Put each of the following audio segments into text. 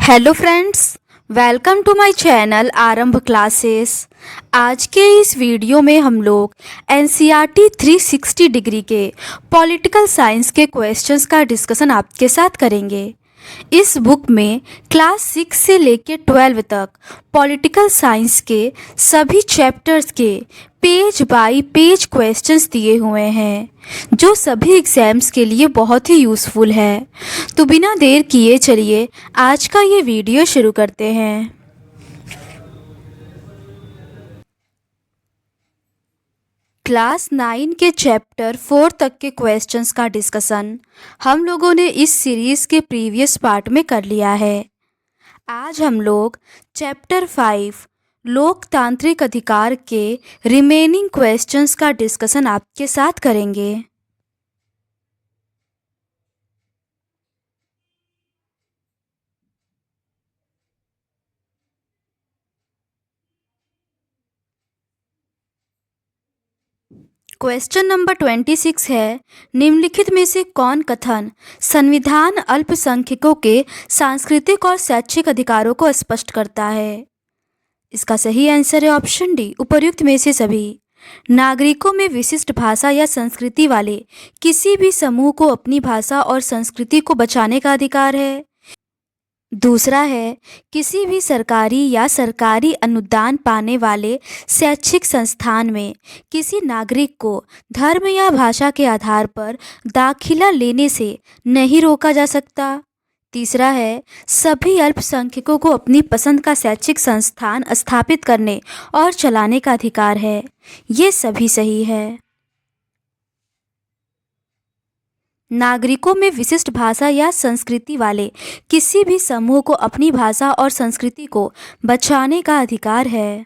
Hello friends, welcome to my channel Aarambh classes. आज के इस वीडियो में हम लोग एनसीईआरटी 360 डिग्री के पॉलिटिकल साइंस के क्वेश्चंस का डिस्कशन आपके साथ करेंगे। इस बुक में क्लास 6 से लेकर 12 तक पॉलिटिकल साइंस के सभी चैप्टर्स के पेज बाय पेज क्वेश्चंस दिए हुए हैं, जो सभी एग्जाम्स के लिए बहुत ही यूज़फुल है। तो बिना देर किए चलिए आज का ये वीडियो शुरू करते हैं। क्लास 9 के चैप्टर 4 तक के क्वेश्चंस का डिस्कशन हम लोगों ने इस सीरीज़ के प्रीवियस पार्ट में कर लिया है। आज हम लोग चैप्टर 5 लोकतांत्रिक अधिकार के रिमेनिंग क्वेश्चंस का डिस्कशन आपके साथ करेंगे। क्वेश्चन नंबर 26 है, निम्नलिखित में से कौन कथन संविधान अल्पसंख्यकों के सांस्कृतिक और शैक्षिक अधिकारों को स्पष्ट करता है? इसका सही आंसर है ऑप्शन डी, उपर्युक्त में से सभी। नागरिकों में विशिष्ट भाषा या संस्कृति वाले किसी भी समूह को अपनी भाषा और संस्कृति को बचाने का अधिकार है। दूसरा है, किसी भी सरकारी या सरकारी अनुदान पाने वाले शैक्षिक संस्थान में किसी नागरिक को धर्म या भाषा के आधार पर दाखिला लेने से नहीं रोका जा सकता। तीसरा है, सभी अल्पसंख्यकों को अपनी पसंद का शैक्षिक संस्थान स्थापित करने और चलाने का अधिकार है। ये सभी सही है। नागरिकों में विशिष्ट भाषा या संस्कृति वाले किसी भी समूह को अपनी भाषा और संस्कृति को बचाने का अधिकार है।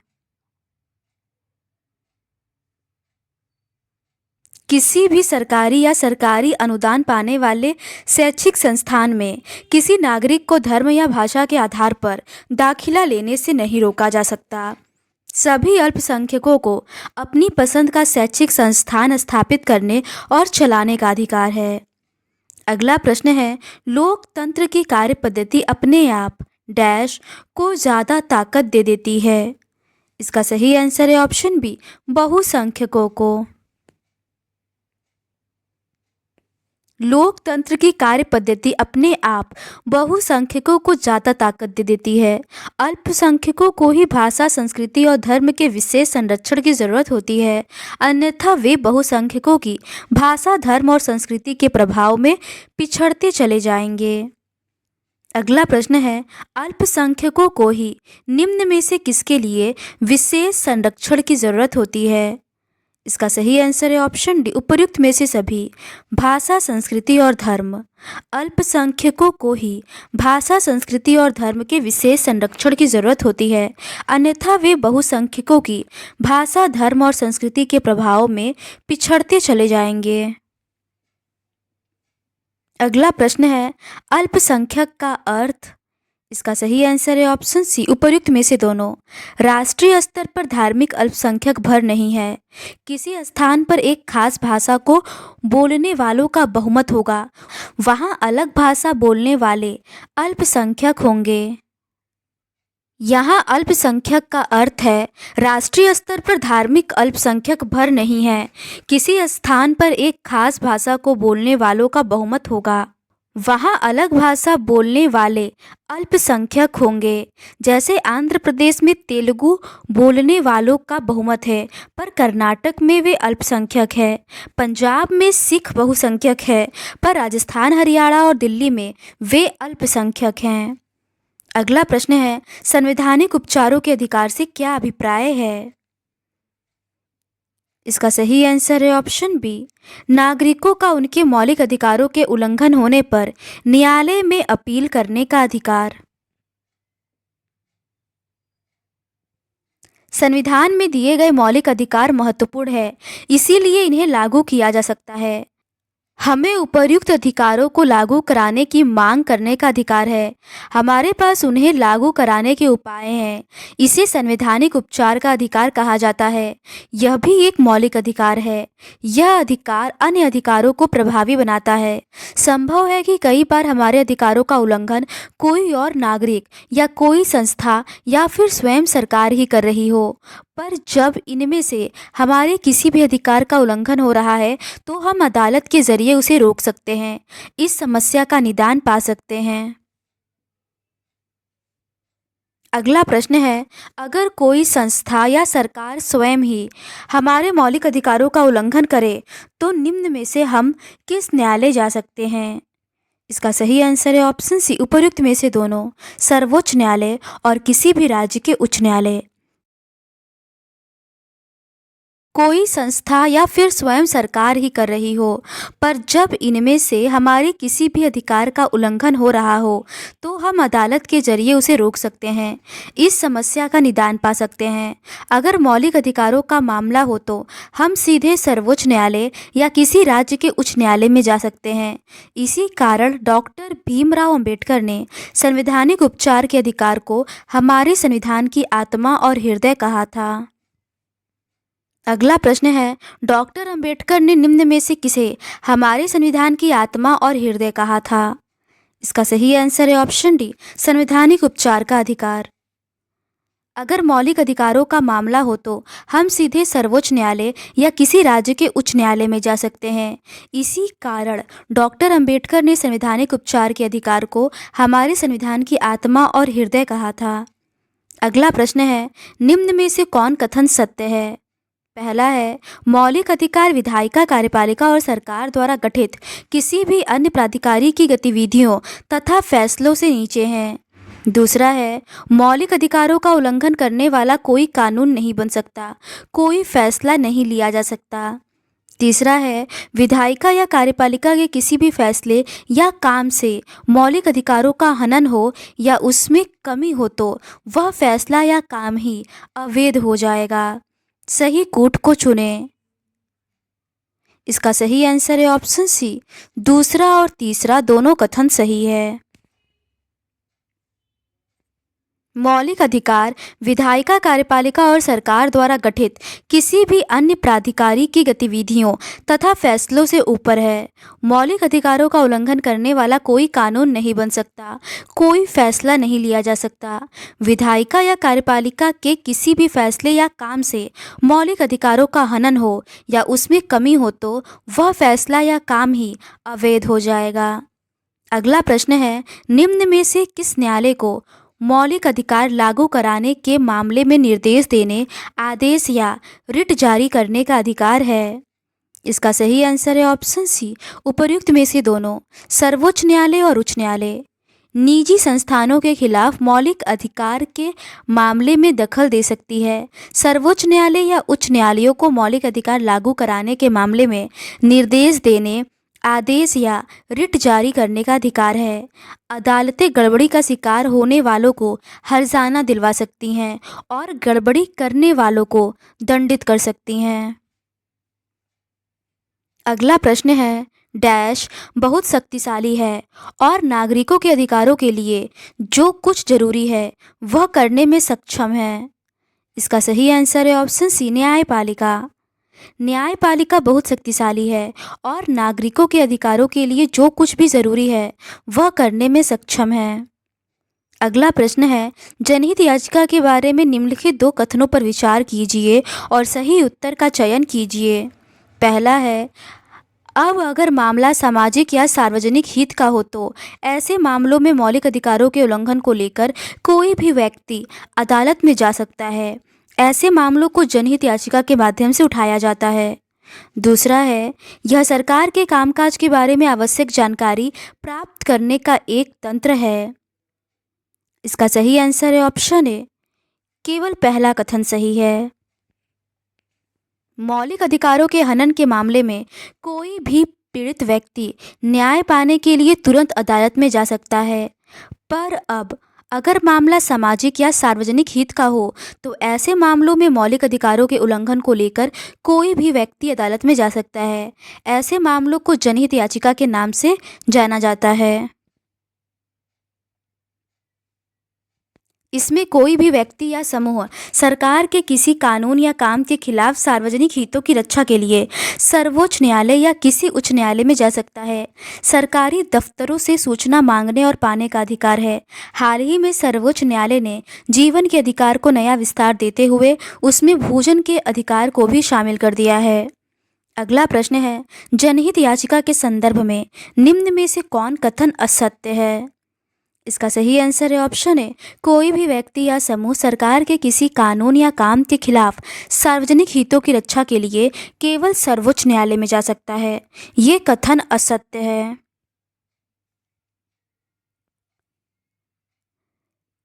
किसी भी सरकारी या सरकारी अनुदान पाने वाले शैक्षिक संस्थान में किसी नागरिक को धर्म या भाषा के आधार पर दाखिला लेने से नहीं रोका जा सकता। सभी अल्पसंख्यकों को अपनी पसंद का शैक्षिक संस्थान स्थापित करने और चलाने का अधिकार है। अगला प्रश्न है, लोकतंत्र की कार्य पद्धति अपने आप डैश को ज़्यादा ताकत दे देती है। इसका सही आंसर है ऑप्शन बी, बहुसंख्यकों को। लोकतंत्र की कार्य पद्धति अपने आप बहुसंख्यकों को ज़्यादा ताकत दे देती है। अल्पसंख्यकों को ही भाषा, संस्कृति और धर्म के विशेष संरक्षण की ज़रूरत होती है, अन्यथा वे बहुसंख्यकों की भाषा, धर्म और संस्कृति के प्रभाव में पिछड़ते चले जाएंगे। अगला प्रश्न है, अल्पसंख्यकों को ही निम्न में से किसके लिए विशेष संरक्षण की ज़रूरत होती है? इसका सही आंसर है ऑप्शन डी, उपर्युक्त में से सभी। भाषा, संस्कृति और धर्म। अल्पसंख्यकों को ही भाषा, संस्कृति और धर्म के विशेष संरक्षण की जरूरत होती है, अन्यथा वे बहुसंख्यकों की भाषा, धर्म और संस्कृति के प्रभाव में पिछड़ते चले जाएंगे। अगला प्रश्न है, अल्पसंख्यक का अर्थ? इसका सही आंसर है ऑप्शन सी, उपर्युक्त में से दोनों। राष्ट्रीय स्तर पर धार्मिक अल्पसंख्यक भर नहीं है। किसी स्थान पर एक खास भाषा को बोलने वालों का बहुमत होगा, वहाँ अलग भाषा बोलने वाले अल्पसंख्यक होंगे। यहाँ अल्पसंख्यक का अर्थ है राष्ट्रीय स्तर पर धार्मिक अल्पसंख्यक भर नहीं है। किसी स्थान पर एक खास भाषा को बोलने वालों का बहुमत होगा, वहाँ अलग भाषा बोलने वाले अल्पसंख्यक होंगे। जैसे आंध्र प्रदेश में तेलुगु बोलने वालों का बहुमत है, पर कर्नाटक में वे अल्पसंख्यक है। पंजाब में सिख बहुसंख्यक है, पर राजस्थान, हरियाणा और दिल्ली में वे अल्पसंख्यक हैं। अगला प्रश्न है, संवैधानिक उपचारों के अधिकार से क्या अभिप्राय है? इसका सही आंसर है ऑप्शन बी, नागरिकों का उनके मौलिक अधिकारों के उल्लंघन होने पर न्यायालय में अपील करने का अधिकार। संविधान में दिए गए मौलिक अधिकार महत्वपूर्ण है, इसीलिए इन्हें लागू किया जा सकता है। हमें उपर्युक्त अधिकारों को लागू कराने की मांग करने का अधिकार है। हमारे पास उन्हें लागू कराने के उपाय हैं। इसे संवैधानिक उपचार का अधिकार कहा जाता है। यह भी एक मौलिक अधिकार है। यह अधिकार अन्य अधिकारों को प्रभावी बनाता है। संभव है कि कई बार हमारे अधिकारों का उल्लंघन कोई और नागरिक या कोई संस्था या फिर स्वयं सरकार ही कर रही हो, पर जब इनमें से हमारे किसी भी अधिकार का उल्लंघन हो रहा है तो हम अदालत के जरिए उसे रोक सकते हैं, इस समस्या का निदान पा सकते हैं। अगला प्रश्न है, अगर कोई संस्था या सरकार स्वयं ही हमारे मौलिक अधिकारों का उल्लंघन करे तो निम्न में से हम किस न्यायालय जा सकते हैं? इसका सही आंसर है ऑप्शन सी, उपर्युक्त में से दोनों, सर्वोच्च न्यायालय और किसी भी राज्य के उच्च न्यायालय। कोई संस्था या फिर स्वयं सरकार ही कर रही हो, पर जब इनमें से हमारे किसी भी अधिकार का उल्लंघन हो रहा हो तो हम अदालत के जरिए उसे रोक सकते हैं, इस समस्या का निदान पा सकते हैं। अगर मौलिक अधिकारों का मामला हो तो हम सीधे सर्वोच्च न्यायालय या किसी राज्य के उच्च न्यायालय में जा सकते हैं। इसी कारण डॉक्टर भीमराव अंबेडकर ने संवैधानिक उपचार के अधिकार को हमारे संविधान की आत्मा और हृदय कहा था। अगला प्रश्न है, डॉक्टर अंबेडकर ने निम्न में से किसे हमारे संविधान की आत्मा और हृदय कहा था? इसका सही आंसर है ऑप्शन डी, संवैधानिक उपचार का अधिकार। अगर मौलिक अधिकारों का मामला हो तो हम सीधे सर्वोच्च न्यायालय या किसी राज्य के उच्च न्यायालय में जा सकते हैं। इसी कारण डॉक्टर अंबेडकर ने संवैधानिक उपचार के अधिकार को हमारे संविधान की आत्मा और हृदय कहा था। अगला प्रश्न है, निम्न में से कौन कथन सत्य है? पहला है, मौलिक अधिकार विधायिका, कार्यपालिका और सरकार द्वारा गठित किसी भी अन्य प्राधिकारी की गतिविधियों तथा फैसलों से नीचे हैं। दूसरा है, मौलिक अधिकारों का उल्लंघन करने वाला कोई कानून नहीं बन सकता, कोई फैसला नहीं लिया जा सकता। तीसरा है, विधायिका या कार्यपालिका के किसी भी फैसले या काम से मौलिक अधिकारों का हनन हो या उसमें कमी हो तो वह फैसला या काम ही अवैध हो जाएगा। सही कूट को चुनें। इसका सही आंसर है ऑप्शन सी, दूसरा और तीसरा दोनों कथन सही है। मौलिक अधिकार विधायिका, कार्यपालिका और सरकार द्वारा गठित किसी भी अन्य प्राधिकारी की गतिविधियों तथा फैसलों से ऊपर है। मौलिक अधिकारों का उल्लंघन करने वाला कोई कानून नहीं बन सकता, कोई फैसला नहीं लिया जा सकता। विधायिका या कार्यपालिका के किसी भी फैसले या काम से मौलिक अधिकारों का हनन हो या उसमें कमी हो तो वह फैसला या काम ही अवैध हो जाएगा। अगला प्रश्न है, निम्न में से किस न्यायालय को मौलिक अधिकार लागू कराने के मामले में निर्देश देने, आदेश या रिट जारी करने का अधिकार है? इसका सही आंसर है ऑप्शन सी, उपर्युक्त में से दोनों, सर्वोच्च न्यायालय और उच्च न्यायालय। निजी संस्थानों के खिलाफ मौलिक अधिकार के मामले में दखल दे सकती है। सर्वोच्च न्यायालय या उच्च न्यायालयों को मौलिक अधिकार लागू कराने के मामले में निर्देश देने, आदेश या रिट जारी करने का अधिकार है। अदालतें गड़बड़ी का शिकार होने वालों को हर्जाना दिलवा सकती हैं और गड़बड़ी करने वालों को दंडित कर सकती हैं। अगला प्रश्न है, डैश बहुत शक्तिशाली है और नागरिकों के अधिकारों के लिए जो कुछ जरूरी है वह करने में सक्षम है। इसका सही आंसर है ऑप्शन सी, न्यायपालिका। न्यायपालिका बहुत शक्तिशाली है और नागरिकों के अधिकारों के लिए जो कुछ भी जरूरी है वह करने में सक्षम है। अगला प्रश्न है, जनहित याचिका के बारे में निम्नलिखित दो कथनों पर विचार कीजिए और सही उत्तर का चयन कीजिए। पहला है, अब अगर मामला सामाजिक या सार्वजनिक हित का हो तो ऐसे मामलों में मौलिक अधिकारों के उल्लंघन को लेकर कोई भी व्यक्ति अदालत में जा सकता है। ऐसे मामलों को जनहित याचिका के माध्यम से उठाया जाता है। दूसरा है, यह सरकार के कामकाज के बारे में आवश्यक जानकारी प्राप्त करने का एक तंत्र है। इसका सही आंसर है ऑप्शन ए, केवल पहला कथन सही है। मौलिक अधिकारों के हनन के मामले में कोई भी पीड़ित व्यक्ति न्याय पाने के लिए तुरंत अदालत में जा सकता है, पर अब अगर मामला सामाजिक या सार्वजनिक हित का हो तो ऐसे मामलों में मौलिक अधिकारों के उल्लंघन को लेकर कोई भी व्यक्ति अदालत में जा सकता है। ऐसे मामलों को जनहित याचिका के नाम से जाना जाता है। इसमें कोई भी व्यक्ति या समूह सरकार के किसी कानून या काम के खिलाफ सार्वजनिक हितों की रक्षा के लिए सर्वोच्च न्यायालय या किसी उच्च न्यायालय में जा सकता है। सरकारी दफ्तरों से सूचना मांगने और पाने का अधिकार है। हाल ही में सर्वोच्च न्यायालय ने जीवन के अधिकार को नया विस्तार देते हुए उसमें भोजन के अधिकार को भी शामिल कर दिया है। अगला प्रश्न है, जनहित याचिका के संदर्भ में निम्न में से कौन कथन असत्य है? इसका सही आंसर है ऑप्शन ए, कोई भी व्यक्ति या समूह सरकार के किसी कानून या काम के खिलाफ सार्वजनिक हितों की रक्षा के लिए केवल सर्वोच्च न्यायालय में जा सकता है। ये कथन असत्य है।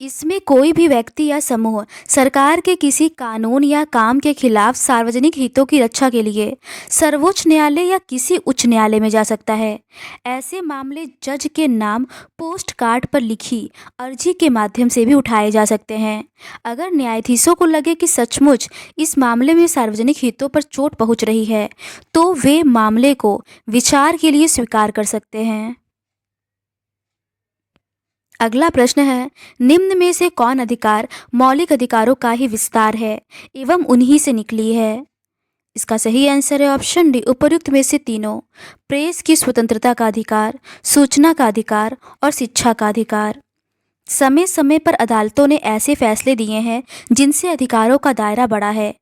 इसमें कोई भी व्यक्ति या समूह सरकार के किसी कानून या काम के खिलाफ सार्वजनिक हितों की रक्षा के लिए सर्वोच्च न्यायालय या किसी उच्च न्यायालय में जा सकता है। ऐसे मामले जज के नाम पोस्ट कार्ड पर लिखी अर्जी के माध्यम से भी उठाए जा सकते हैं। अगर न्यायाधीशों को लगे कि सचमुच इस मामले में सार्वजनिक हितों पर चोट पहुंच रही है तो वे मामले को विचार के लिए स्वीकार कर सकते हैं। अगला प्रश्न है, निम्न में से कौन अधिकार मौलिक अधिकारों का ही विस्तार है एवं उन्हीं से निकली है? इसका सही आंसर है ऑप्शन डी, उपर्युक्त में से तीनों। प्रेस की स्वतंत्रता का अधिकार, सूचना का अधिकार और शिक्षा का अधिकार। समय समय पर अदालतों ने ऐसे फैसले दिए हैं जिनसे अधिकारों का दायरा बढ़ा है।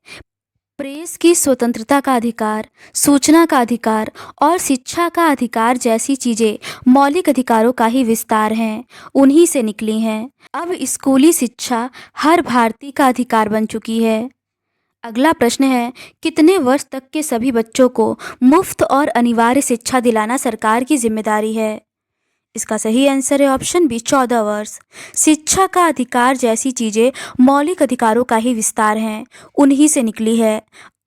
प्रेस की स्वतंत्रता का अधिकार, सूचना का अधिकार और शिक्षा का अधिकार जैसी चीज़ें मौलिक अधिकारों का ही विस्तार हैं, उन्हीं से निकली हैं। अब स्कूली शिक्षा हर भारतीय का अधिकार बन चुकी है। अगला प्रश्न है, कितने वर्ष तक के सभी बच्चों को मुफ्त और अनिवार्य शिक्षा दिलाना सरकार की जिम्मेदारी है? इसका सही आंसर है ऑप्शन बी, 14 वर्ष। शिक्षा का अधिकार जैसी चीज़ें मौलिक अधिकारों का ही विस्तार हैं, उन्हीं से निकली है।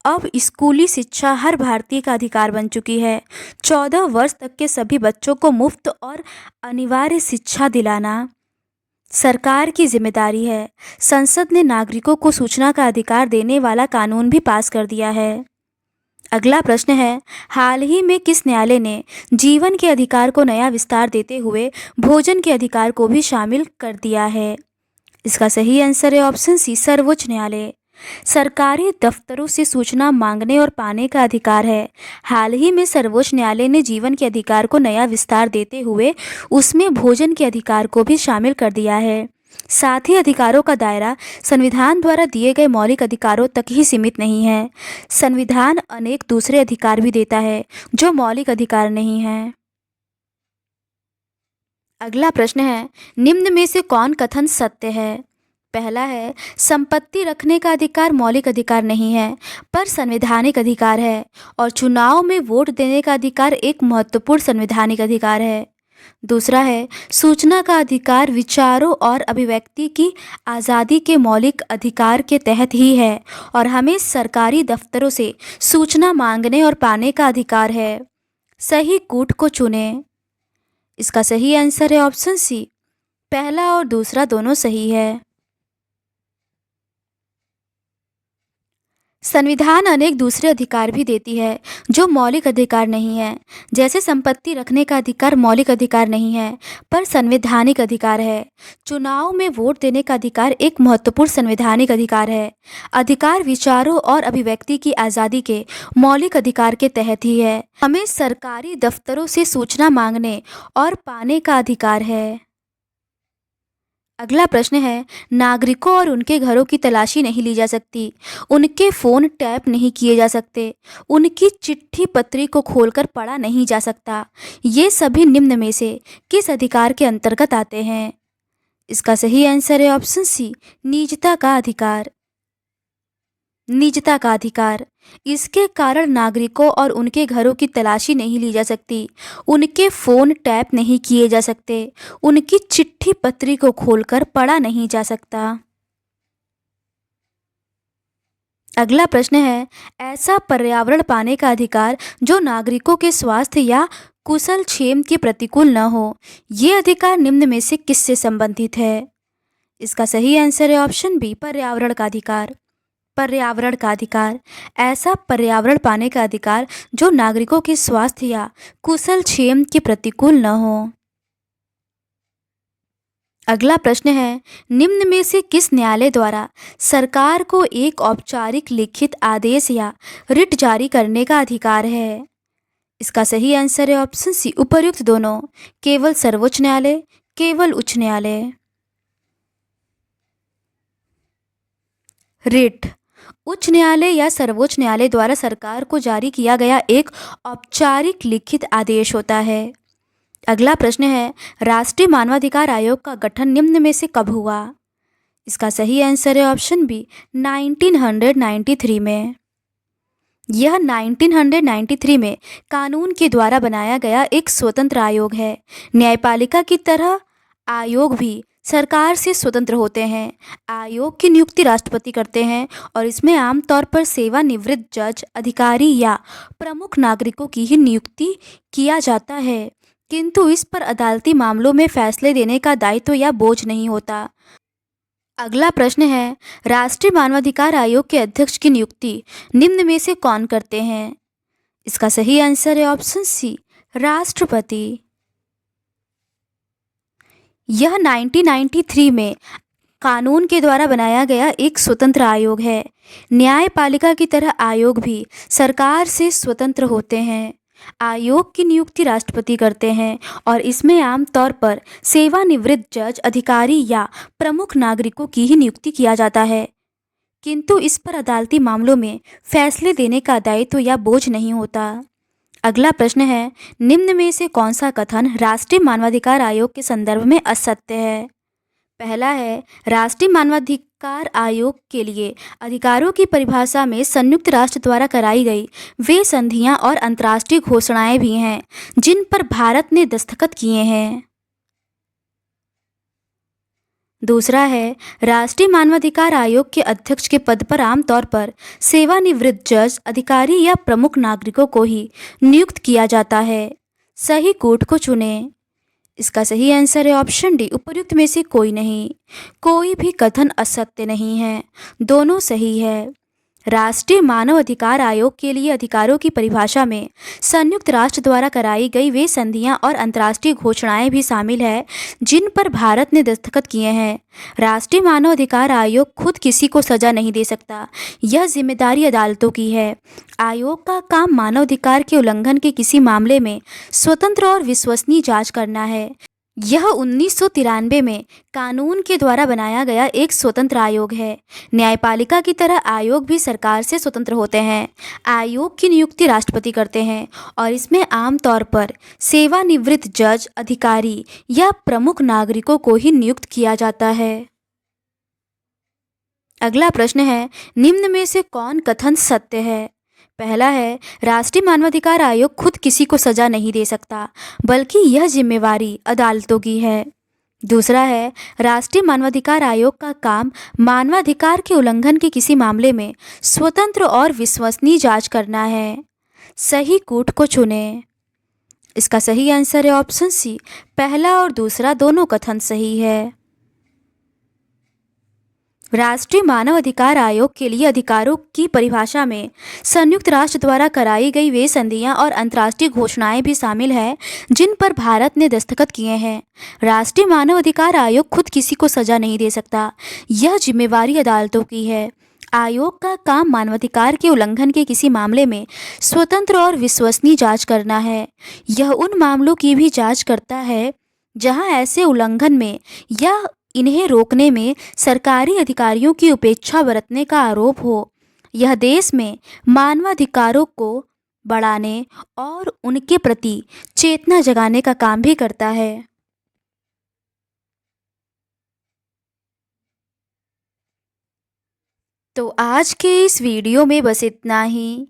अब स्कूली शिक्षा हर भारतीय का अधिकार बन चुकी है। 14 वर्ष तक के सभी बच्चों को मुफ्त और अनिवार्य शिक्षा दिलाना सरकार की जिम्मेदारी है। संसद ने नागरिकों को सूचना का अधिकार देने वाला कानून भी पास कर दिया है। अगला प्रश्न है, हाल ही में किस न्यायालय ने जीवन के अधिकार को नया विस्तार देते हुए भोजन के अधिकार को भी शामिल कर दिया है? इसका सही आंसर है ऑप्शन सी, सर्वोच्च न्यायालय। सरकारी दफ्तरों से सूचना मांगने और पाने का अधिकार है। हाल ही में सर्वोच्च न्यायालय ने जीवन के अधिकार को नया विस्तार देते हुए उसमें भोजन के अधिकार को भी शामिल कर दिया है। साथ ही अधिकारों का दायरा संविधान द्वारा दिए गए मौलिक अधिकारों तक ही सीमित नहीं है। संविधान अनेक दूसरे अधिकार भी देता है जो मौलिक अधिकार नहीं हैं। अगला प्रश्न है, निम्न में से कौन कथन सत्य है? पहला है, संपत्ति रखने का अधिकार मौलिक अधिकार नहीं है पर संवैधानिक अधिकार है और चुनाव में वोट देने का अधिकार एक महत्वपूर्ण संवैधानिक अधिकार है। दूसरा है, सूचना का अधिकार विचारों और अभिव्यक्ति की आज़ादी के मौलिक अधिकार के तहत ही है और हमें सरकारी दफ्तरों से सूचना मांगने और पाने का अधिकार है। सही कूट को चुनें। इसका सही आंसर है ऑप्शन सी, पहला और दूसरा दोनों सही है। संविधान अनेक दूसरे अधिकार भी देती है जो मौलिक अधिकार नहीं है। जैसे संपत्ति रखने का अधिकार मौलिक अधिकार नहीं है पर संवैधानिक अधिकार है। चुनाव में वोट देने का अधिकार एक महत्वपूर्ण संवैधानिक अधिकार है। अधिकार विचारों और अभिव्यक्ति की आज़ादी के मौलिक अधिकार के तहत ही है। हमें सरकारी दफ्तरों से सूचना मांगने और पाने का अधिकार है। अगला प्रश्न है, नागरिकों और उनके घरों की तलाशी नहीं ली जा सकती, उनके फ़ोन टैप नहीं किए जा सकते, उनकी चिट्ठी पत्री को खोलकर पढ़ा नहीं जा सकता। ये सभी निम्न में से किस अधिकार के अंतर्गत आते हैं? इसका सही आंसर है ऑप्शन सी, निजता का अधिकार। निजता का अधिकार, इसके कारण नागरिकों और उनके घरों की तलाशी नहीं ली जा सकती, उनके फ़ोन टैप नहीं किए जा सकते, उनकी चिट्ठी पत्री को खोलकर पढ़ा नहीं जा सकता। अगला प्रश्न है, ऐसा पर्यावरण पाने का अधिकार जो नागरिकों के स्वास्थ्य या कुशल क्षेम के प्रतिकूल न हो, ये अधिकार निम्न में से किससे संबंधित है? इसका सही आंसर है ऑप्शन बी, पर्यावरण का अधिकार। पर्यावरण का अधिकार ऐसा पर्यावरण पाने का अधिकार जो नागरिकों के स्वास्थ्य या कुशल क्षेम के प्रतिकूल न हो। अगला प्रश्न है, निम्न में से किस न्यायालय द्वारा सरकार को एक औपचारिक लिखित आदेश या रिट जारी करने का अधिकार है? इसका सही आंसर है ऑप्शन सी, उपर्युक्त दोनों। केवल सर्वोच्च न्यायालय, केवल उच्च न्यायालय। रिट उच्च न्यायालय या सर्वोच्च न्यायालय द्वारा सरकार को जारी किया गया एक औपचारिक लिखित आदेश होता है। अगला प्रश्न है, राष्ट्रीय मानवाधिकार आयोग का गठन निम्न में से कब हुआ? इसका सही आंसर है ऑप्शन बी, 1993 में। यह 1993 में कानून के द्वारा बनाया गया एक स्वतंत्र आयोग है। न्यायपालिका की तरह आयोग भी सरकार से स्वतंत्र होते हैं। आयोग की नियुक्ति राष्ट्रपति करते हैं और इसमें आमतौर पर सेवानिवृत्त जज, अधिकारी या प्रमुख नागरिकों की ही नियुक्ति किया जाता है, किंतु इस पर अदालती मामलों में फैसले देने का दायित्व या बोझ नहीं होता। अगला प्रश्न है, राष्ट्रीय मानवाधिकार आयोग के अध्यक्ष की नियुक्ति निम्न में से कौन करते हैं? इसका सही आंसर है ऑप्शन सी, राष्ट्रपति। यह 1993 में कानून के द्वारा बनाया गया एक स्वतंत्र आयोग है। न्यायपालिका की तरह आयोग भी सरकार से स्वतंत्र होते हैं। आयोग की नियुक्ति राष्ट्रपति करते हैं और इसमें आमतौर पर सेवानिवृत्त जज, अधिकारी या प्रमुख नागरिकों की ही नियुक्ति किया जाता है, किंतु इस पर अदालती मामलों में फैसले देने का दायित्व या बोझ नहीं होता। अगला प्रश्न है, निम्न में से कौन सा कथन राष्ट्रीय मानवाधिकार आयोग के संदर्भ में असत्य है? पहला है, राष्ट्रीय मानवाधिकार आयोग के लिए अधिकारों की परिभाषा में संयुक्त राष्ट्र द्वारा कराई गई वे संधियां और अंतर्राष्ट्रीय घोषणाएं भी हैं जिन पर भारत ने दस्तखत किए हैं। दूसरा है, राष्ट्रीय मानवाधिकार आयोग के अध्यक्ष के पद पर आमतौर पर सेवानिवृत्त जज, अधिकारी या प्रमुख नागरिकों को ही नियुक्त किया जाता है। सही कूट को चुनें। इसका सही आंसर है ऑप्शन डी, उपर्युक्त में से कोई नहीं। कोई भी कथन असत्य नहीं है, दोनों सही है। राष्ट्रीय मानव अधिकार आयोग के लिए अधिकारों की परिभाषा में संयुक्त राष्ट्र द्वारा कराई गई वे संधियां और अंतर्राष्ट्रीय घोषणाएं भी शामिल है जिन पर भारत ने दस्तखत किए हैं। राष्ट्रीय मानव अधिकार आयोग खुद किसी को सजा नहीं दे सकता, यह जिम्मेदारी अदालतों की है। आयोग का काम मानवाधिकार के उल्लंघन के किसी मामले में स्वतंत्र और विश्वसनीय जांच करना है। यह 1993 में कानून के द्वारा बनाया गया एक स्वतंत्र आयोग है। न्यायपालिका की तरह आयोग भी सरकार से स्वतंत्र होते हैं। आयोग की नियुक्ति राष्ट्रपति करते हैं और इसमें आमतौर पर सेवानिवृत्त जज, अधिकारी या प्रमुख नागरिकों को ही नियुक्त किया जाता है। अगला प्रश्न है, निम्न में से कौन कथन सत्य है? पहला है, राष्ट्रीय मानवाधिकार आयोग खुद किसी को सजा नहीं दे सकता, बल्कि यह जिम्मेवारी अदालतों की है। दूसरा है, राष्ट्रीय मानवाधिकार आयोग का काम मानवाधिकार के उल्लंघन के किसी मामले में स्वतंत्र और विश्वसनीय जांच करना है। सही कूट को चुनें। इसका सही आंसर है ऑप्शन सी, पहला और दूसरा दोनों कथन सही है। राष्ट्रीय मानव अधिकार आयोग के लिए अधिकारों की परिभाषा में संयुक्त राष्ट्र द्वारा कराई गई वे संधियां और अंतर्राष्ट्रीय घोषणाएं भी शामिल हैं जिन पर भारत ने दस्तखत किए हैं। राष्ट्रीय मानव अधिकार आयोग खुद किसी को सजा नहीं दे सकता, यह जिम्मेवारी अदालतों की है। आयोग का काम मानवाधिकार के उल्लंघन के किसी मामले में स्वतंत्र और विश्वसनीय जांच करना है। यह उन मामलों की भी जांच करता है जहां ऐसे उल्लंघन में या इन्हें रोकने में सरकारी अधिकारियों की उपेक्षा बरतने का आरोप हो। यह देश में मानवाधिकारों को बढ़ाने और उनके प्रति चेतना जगाने का काम भी करता है। तो आज के इस वीडियो में बस इतना ही।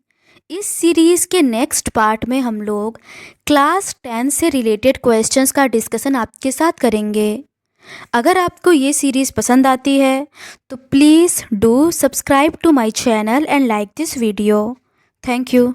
इस सीरीज़ के नेक्स्ट पार्ट में हम लोग क्लास 10 से रिलेटेड क्वेश्चंस का डिस्कशन आपके साथ करेंगे। अगर आपको ये सीरीज़ पसंद आती है तो please do subscribe to my channel and like this video. Thank you.